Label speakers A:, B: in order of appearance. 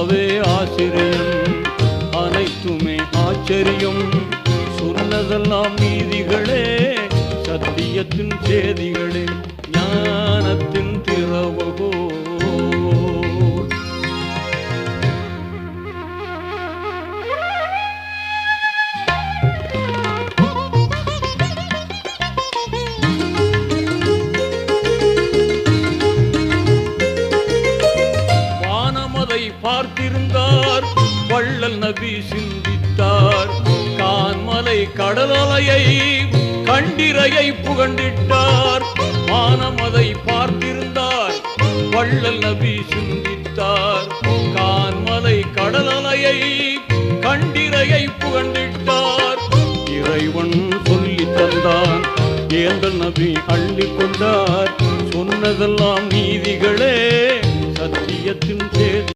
A: அல்லாவே ஆசிரியம், அனைத்துமே ஆச்சரியம். சொன்னதெல்லாம் நீதிகளே, சத்தியத்தின் சேதிகளே, ஞானத்தின் திறவுகோ. வானமதை பார்த்திருந்தார், வள்ளல் நபி சிந்தித்தார். கான்மலை கடலலையை கண்டிரையை புகண்டிட்டார். வானமதை பார்த்திருந்தார், வள்ளல் நபி சிந்தித்தார். கான்மலை கடலலையை கண்டிரையை புகண்டிட்டார். இறைவன் சொல்லி தந்தான், ஏந்தல் நபி அள்ளி கொண்டார். சொன்னதெல்லாம் நீதிகளே, சத்தியத்தின் சேதி.